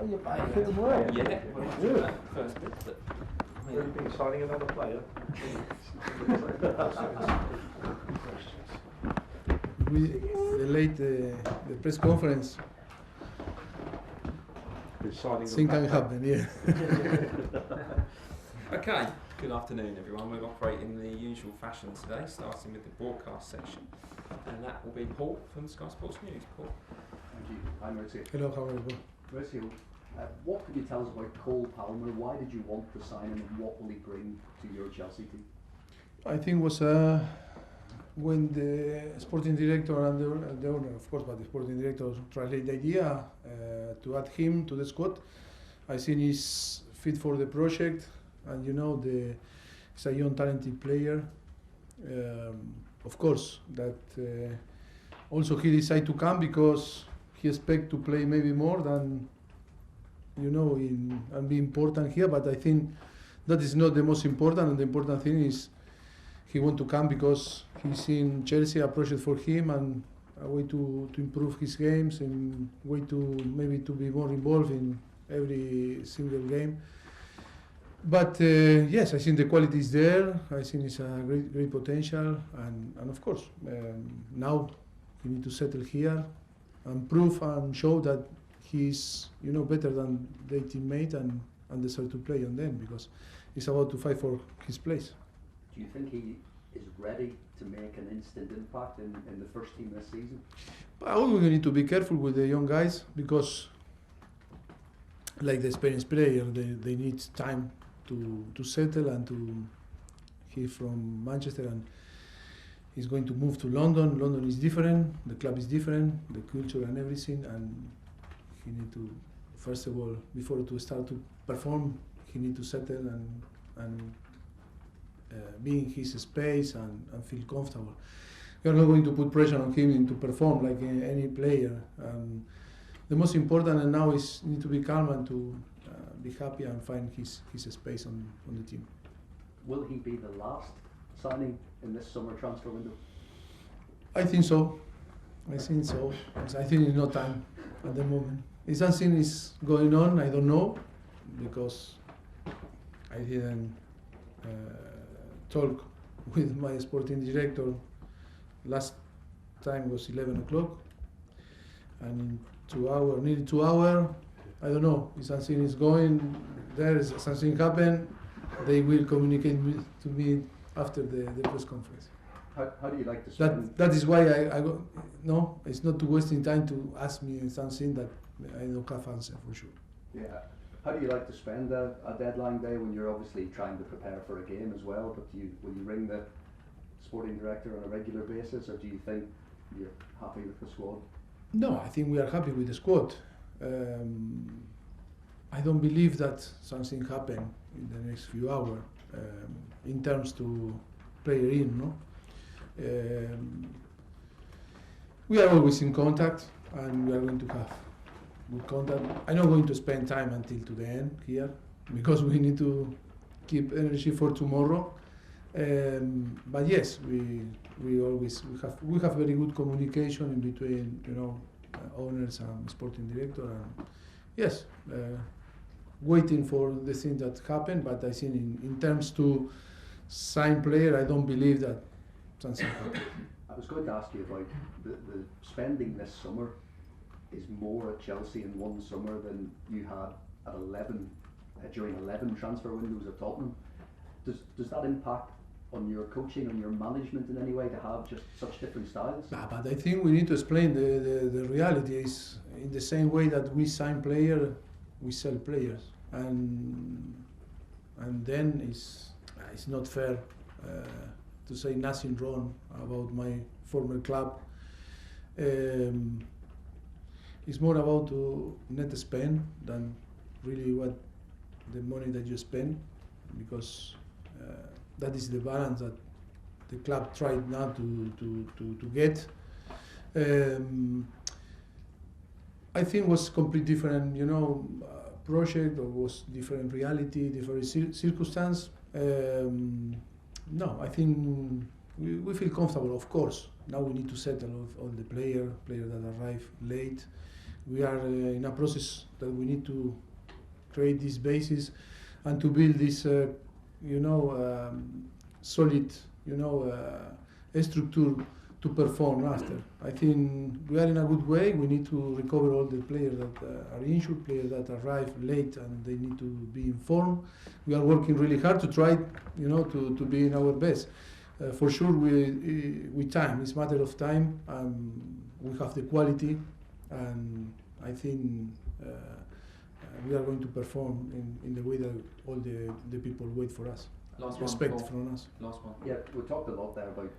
Oh, you're back feeling well. Yeah, well, Good. first bit, but Have you been signing another player? We delayed the press conference. Been signing Thing them can back. happen, yeah. okay. Good afternoon, everyone. We'll operate in the usual fashion today, starting with the broadcast section, and that will be Paul from Sky Sports News. Paul. Thank you. I'm Mauricio. Hello, how are you? Mauricio, what can you tell us about Cole Palmer? Why did you want to sign him, and what will he bring to your Chelsea team? I think it was when the sporting director and the owner, of course, but the sporting director translated the idea to add him to the squad. I think he's fit for the project, and you know, he's a young, talented player. Of course, that also he decided to come because he expects to play maybe more than, you know, and be important here. But I think that is not the most important, and the important thing is he want to come because he's seen Chelsea a project for him and a way to improve his games and way to maybe to be more involved in every single game. But yes, I think the quality is there. I think it's a great potential, and of course now he need to settle here and prove and show that he's, you know, better than their teammate and deserve to play on them, because he's about to fight for his place. Do you think he is ready to make an instant impact in the first team this season? But always we need to be careful with the young guys, because like the experienced player, they need time to settle and to. He's from Manchester and he's going to move to London. London is different, the club is different, the culture and everything, and he need to, first of all, before to start to perform, he need to settle and be in his space and feel comfortable. We are not going to put pressure on him to perform like any player. The most important and now is need to be calm and to be happy and find his space on the team. Will he be the last signing in this summer transfer window? I think so. I think so. I think it's no time at the moment. If something is going on, I don't know, because I didn't talk with my sporting director. Last time was 11 o'clock, and in 2 hours, nearly 2 hours, I don't know. If something is going, there is something happen, they will communicate to me after the press conference. How do you like to spend? That is why I go. No, it's not to wasting time to ask me something that I don't have answer for sure. Yeah. How do you like to spend a deadline day when you're obviously trying to prepare for a game as well? But will you ring the sporting director on a regular basis, or do you think you're happy with the squad? No, I think we are happy with the squad. I don't believe that something happen in the next few hours in terms to player in. No, we are always in contact, and we are going to have good contact. I'm not going to spend time until to the end here, because we need to keep energy for tomorrow. But yes, we have very good communication in between, you know, owners and sporting director, and yes, waiting for the thing that happened. But I think in terms to sign player, I don't believe that something happened. I was going to ask you about the spending this summer is more at Chelsea in one summer than you had at 11 during 11 transfer windows at Tottenham. Does that impact on your coaching, on your management in any way, to have just such different styles? Nah, but I think we need to explain the reality is in the same way that we sign players, we sell players, and then it's not fair to say nothing wrong about my former club. It's more about to net spend than really what the money that you spend, because that is the balance that the club tried now to get. I think was completely different, you know, project, or was different reality, different circumstance. No, I think we feel comfortable, of course. Now we need to settle all the players that arrive late. we are in a process that we need to create this basis and to build this, solid, structure to perform after. I think we are in a good way. We need to recover all the players that are injured, players that arrive late and they need to be informed. We are working really hard to try, to be in our best. For sure, with time, it's a matter of time. We have the quality, and I think we are going to perform in the way that all the people wait for us. Last Respect one, from us. Last one. Yeah, we talked a lot there about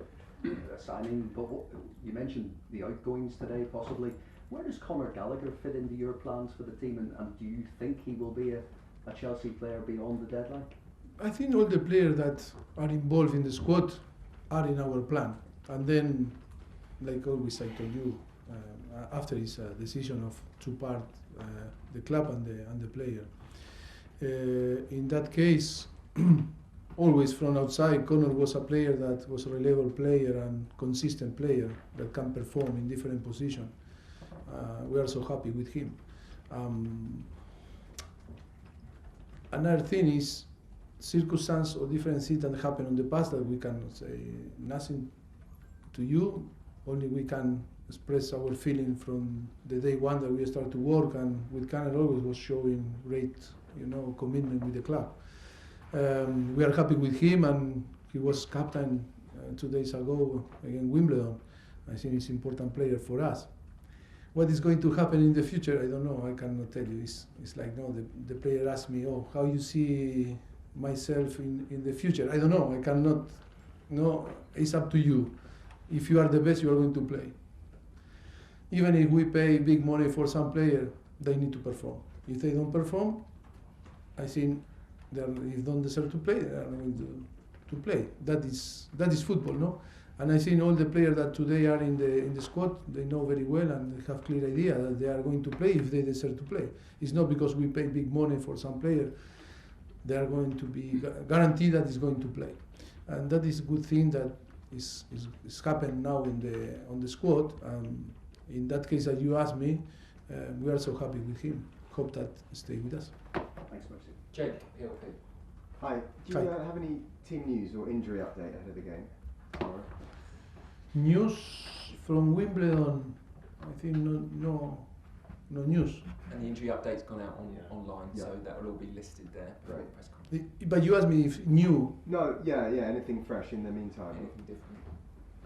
signing, but you mentioned the outgoings today possibly. Where does Conor Gallagher fit into your plans for the team, and do you think he will be a Chelsea player beyond the deadline? I think all the players that are involved in the squad are in our plan. And then, like always I told you, after his decision to part the club and the player. In that case, always from outside, Conor was a player that was a reliable player and consistent player that can perform in different positions. We are so happy with him. Another thing is circumstance or different things that happened in the past that we cannot say nothing to you. Only we can express our feeling from the day one that we start to work, and with Conor always was showing great, commitment with the club. We are happy with him, and he was captain 2 days ago against Wimbledon. I think he's an important player for us. What is going to happen in the future, I don't know. I cannot tell you. It's like, no, the player asked me, how you see myself in the future? I don't know. I cannot. No, it's up to you. If you are the best, you are going to play. Even if we pay big money for some player, they need to perform. If they don't perform, I think if they don't deserve to play, they are not going to play. That is football, no? And I think all the players that today are in the squad, they know very well and they have clear idea that they are going to play if they deserve to play. It's not because we pay big money for some player, they are going to be guaranteed that is going to play. And that is a good thing that is happening now on the squad. In that case that you asked me, we are so happy with him. Hope that stay with us. Thanks, Mauricio. Jake, ELP. Hi. Do you have any team news or injury update ahead of the game? News from Wimbledon, I think no news. And the injury update's gone out online, Yeah. so that will all be listed there. before Right. the press conference. But you asked me if new. No, yeah, anything fresh in the meantime? Anything different?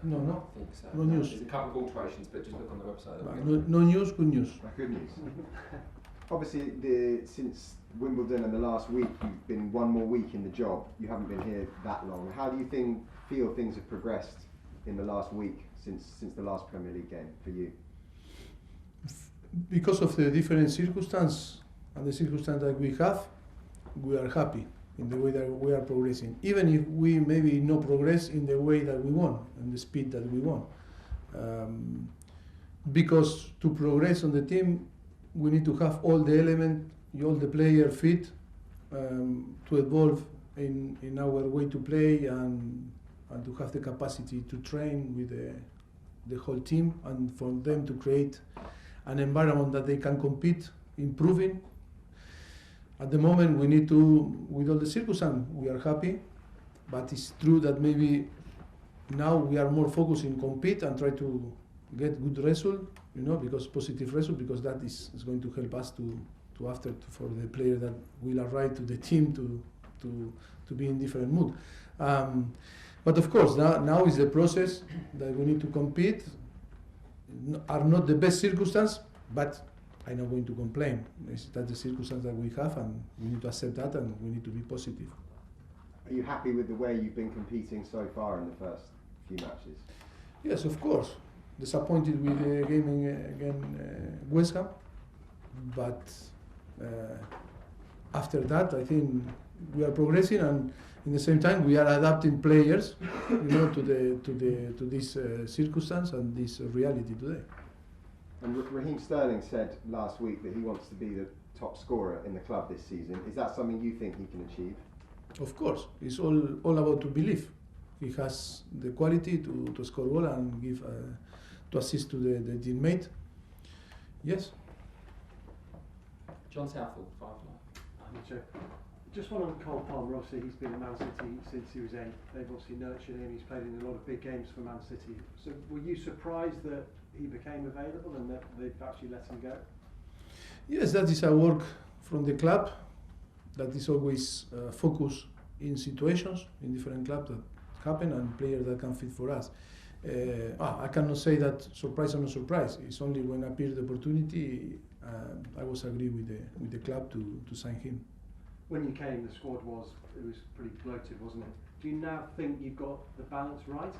No. I think so. No news. There's a couple of alterations, but just look on the website. No news, good news. Good news. Obviously, since Wimbledon and the last week, you've been one more week in the job. You haven't been here that long. How do you feel things have progressed in the last week since the last Premier League game for you? Because of the different circumstances and the circumstance that we have, we are happy in the way that we are progressing. Even if we maybe not progress in the way that we want and the speed that we want. Because to progress on the team, we need to have all the elements, all the player fit to evolve in our way to play and to have the capacity to train with the whole team and for them to create an environment that they can compete, improving. At the moment, we need to, with all the circumstances, we are happy, but it's true that maybe now we are more focused in compete and try to get good result, because positive result, because that is going to help us for the player that will arrive to the team to be in different mood. But of course, now is the process that we need to compete. Are not the best circumstance, but I'm not going to complain. That's the circumstance that we have, and we need to accept that, and we need to be positive. Are you happy with the way you've been competing so far in the first few matches? Yes, of course. Disappointed with the game against West Ham, but after that, I think we are progressing, and in the same time, we are adapting players, to this circumstance and this reality today. And Raheem Sterling said last week that he wants to be the top scorer in the club this season. Is that something you think he can achieve? Of course, it's all about to believe. He has the quality to score goal and give to assist to the teammate. Yes. John Southall, 5-9. Sure. Just one on Cole Palmer. Obviously, he's been at Man City since he was 8. They've obviously nurtured him. He's played in a lot of big games for Man City. So, were you surprised that he became available and that they've actually let him go? Yes, that is a work from the club. That is always focused in situations in different clubs that happen and players that can fit for us. I cannot say that surprise or no surprise. It's only when appeared the opportunity I was agree with the club to sign him. When you came, the squad was pretty bloated, wasn't it? Do you now think you've got the balance right?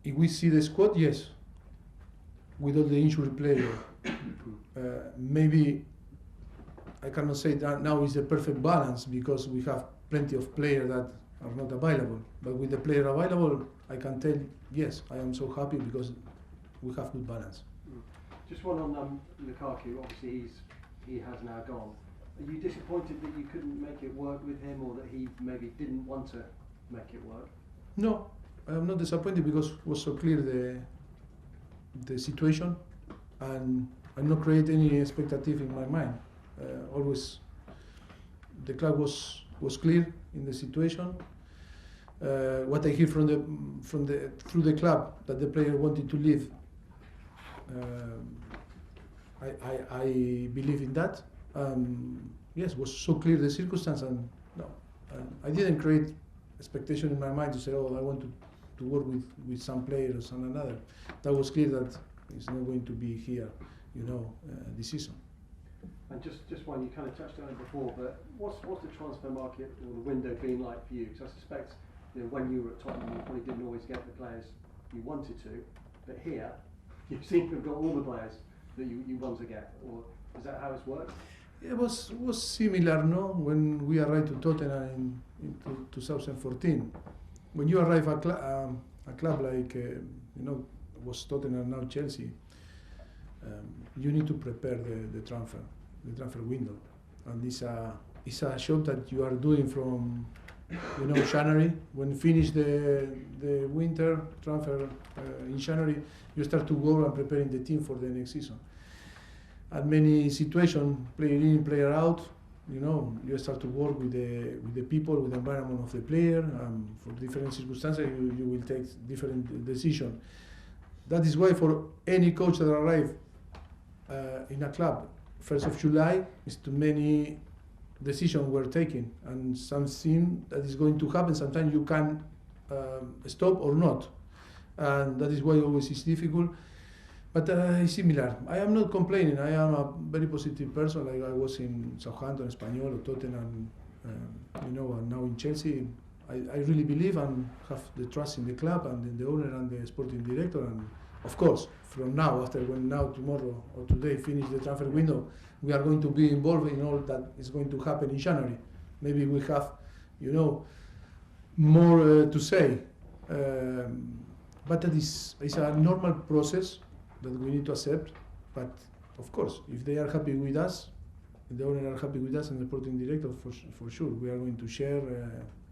If we see the squad, yes. With all the injured players, maybe I cannot say that now is the perfect balance because we have plenty of players that are not available. But with the player available, I can tell, yes, I am so happy because we have good balance. Just one on Lukaku. Obviously, he has now gone. Are you disappointed that you couldn't make it work with him, or that he maybe didn't want to make it work? No, I am not disappointed because it was so clear the situation, and I not create any expectative in my mind. Always, the club was clear in the situation. What I hear through the club that the player wanted to leave. I believe in that. Yes, was so clear the circumstance, and no, I didn't create expectation in my mind to say, oh, I want to work with some player or some another. That was clear that it's not going to be here, this season. And just one, you kind of touched on it before, but what's the transfer market or the window been like for you? Because I suspect, when you were at Tottenham, you probably didn't always get the players you wanted to, but here, you seem to have got all the players that you want to get, or is that how it's worked? It was similar, no? When we arrived to Tottenham in 2014, when you arrive at a club like was Tottenham, now Chelsea, you need to prepare the transfer window, and it's a job that you are doing from January. When you finish the winter transfer in January, you start to go and preparing the team for the next season. At many situations, player in, player out, you start to work with the people, with the environment of the player. For different circumstances, you will take different decisions. That is why for any coach that arrives in a club, 1st of July, is too many decisions were taken, and something that is going to happen. Sometimes you can stop or not, and that is why always is difficult. But it's similar. I am not complaining. I am a very positive person, like I was in Southampton, Espanyol, or Tottenham, and now in Chelsea. I really believe and have the trust in the club and in the owner and the sporting director. And of course, from now, tomorrow or today finish the transfer window, we are going to be involved in all that is going to happen in January. Maybe we have, more to say. But that is a normal process that we need to accept. But of course, if they are happy with us, if the owner are happy with us and the sporting director, for sure, we are going to share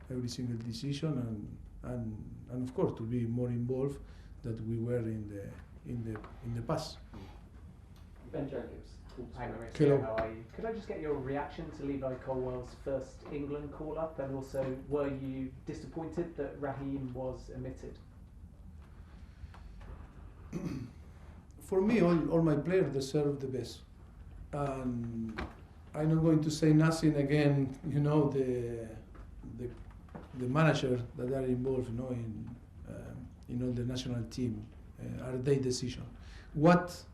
every single decision and of course to be more involved than we were in the past. Ben Jacobs. Hi Mauricio, Hello. how are you? Could I just get your reaction to Levi Colwell's first England call-up, and also were you disappointed that Raheem was omitted? For me, all my players deserve the best, and I'm not going to say nothing again. The manager that are involved, in all the national team, are their decision. What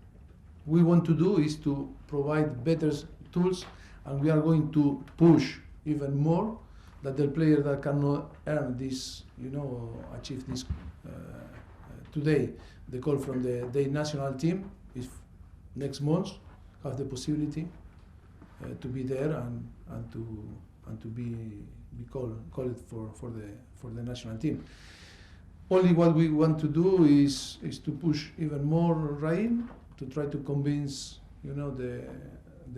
we want to do is to provide better tools, and we are going to push even more that the players that cannot earn this, achieve this today. The call from the national team is next month have the possibility to be there and to be called for the national team. Only what we want to do is to push even more Raheem, to try to convince the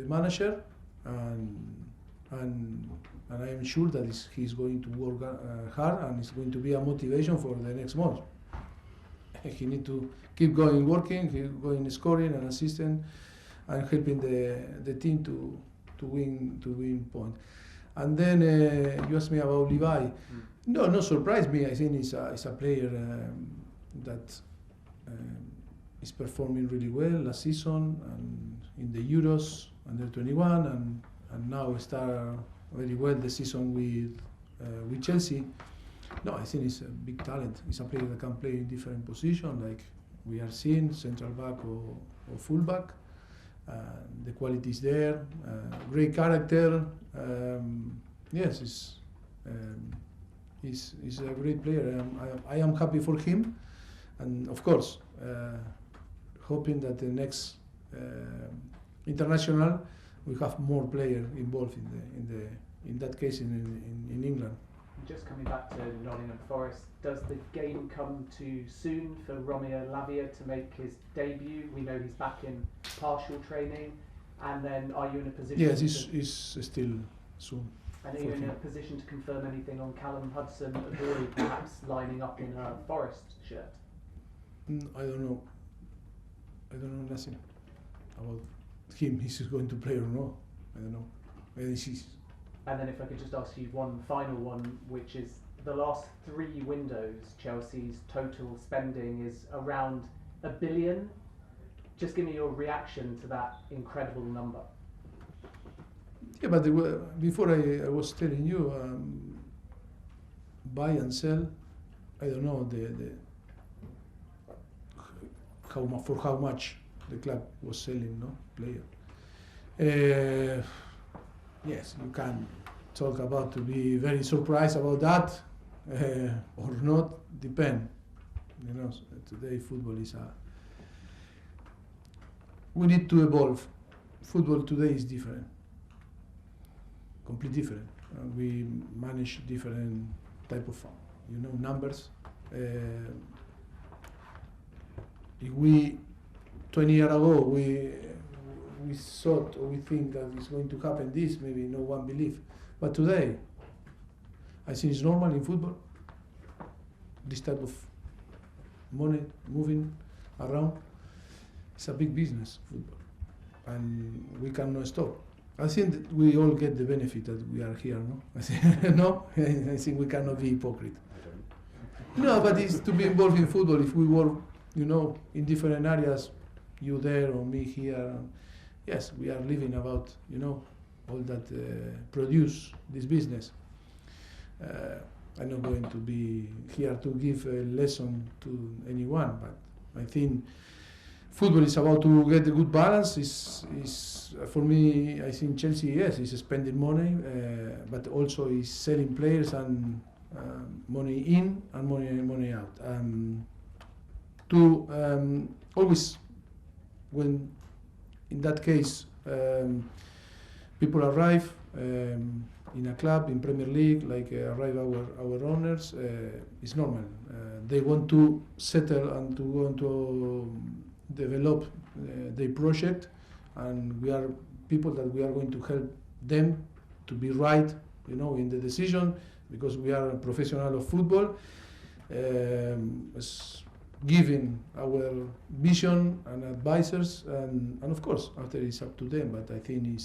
manager, and I am sure that he's going to work hard, and it's going to be a motivation for the next month. he need to keep going working, keep going scoring and assisting, and helping the team to win point. And then you asked me about Levi. No surprise me. I think he's a player that is performing really well last season and in the Euros under 21, and now start very well the season with Chelsea. No, I think he's a big talent. He's a player that can play in different positions, like we are seeing, central back or fullback. The quality is there. Great character. Yes, he's a great player. I am happy for him, and of course, hoping that the next international we have more players involved in that case in England. Just coming back to Nottingham Forest, does the game come too soon for Romeo Lavia to make his debut? We know he's back in partial training, and then are you in a position? Yes, it's still soon. And are you in a position to confirm anything on Callum Hudson-Odoi perhaps lining up in a Forest shirt? I don't know. I don't know nothing about him. He's going to play or not. I don't know. Maybe he's. And then if I could just ask you one final one, which is the last 3 windows, Chelsea's total spending is around £1 billion. Just give me your reaction to that incredible number. Yeah, but before I was telling you, buy and sell. I don't know how much the club was selling, no player. Yes, you can talk about to be very surprised about that or not. Depend. You know, today football is we need to evolve. Football today is different, completely different. We manage different type of, numbers. If we 20 years ago we thought or we think that it's going to happen this, maybe no one believe. But today, I think it's normal in football. This type of money moving around. It's a big business, football. And we cannot stop. I think that we all get the benefit that we are here, no? I think, no? I think we cannot be hypocrite. No, but it's to be involved in football. If we work, in different areas, you there or me here, yes, we are living about, all that produce this business. I'm not going to be here to give a lesson to anyone, but I think football is about to get a good balance. Is for me, I think Chelsea, yes, is spending money, but also is selling players and money in and money out. Always, when in that case people arrive in a club in Premier League, like arrive our owners, it's normal. They want to settle and to want to develop their project, and we are people that we are going to help them to be right, in the decision, because we are a professional of football, giving our vision and advisors, and of course after it's up to them. But I think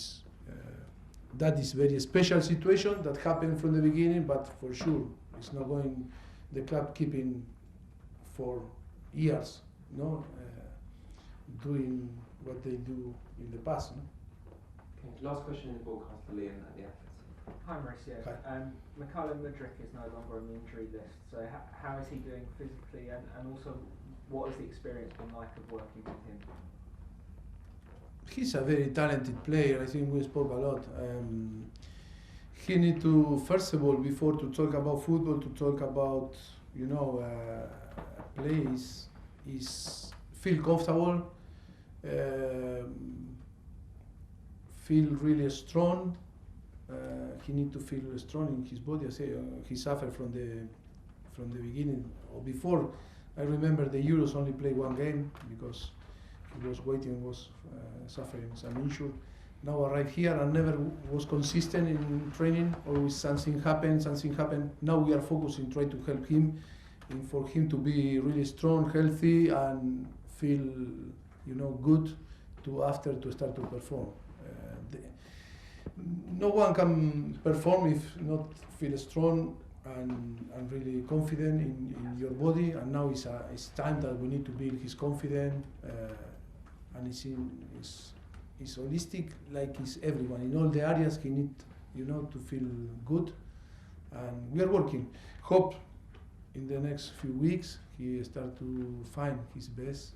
that is very special situation that happened from the beginning, but for sure it's not going the club keeping for years, doing what they do in the past. No? Okay, last question in the broadcast for Liam at the Athletes. Hi Mauricio. Hi. Mikhailo Mudryk is no longer on the injury list, so how is he doing physically, and also what has the experience been like of working with him? He's a very talented player. I think we spoke a lot. He need to, first of all, before to talk about football, to talk about play is feel comfortable, feel really strong. He need to feel strong in his body. I say he suffered from the beginning or before. I remember the Euros only played one game because he was waiting, was suffering some injury. Now arrived here and never was consistent in training. Always something happened. Now we are focusing, try to help him for him to be really strong, healthy, and feel, good after to start to perform. No one can perform if not feel strong and really confident in your body. And now it's time that we need to build his confidence, and it's holistic, like it's everyone in all the areas. He need, to feel good, and we are working. Hope in the next few weeks he start to find his best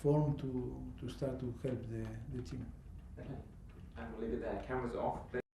form to start to help the team. And we'll leave it there. Cameras off.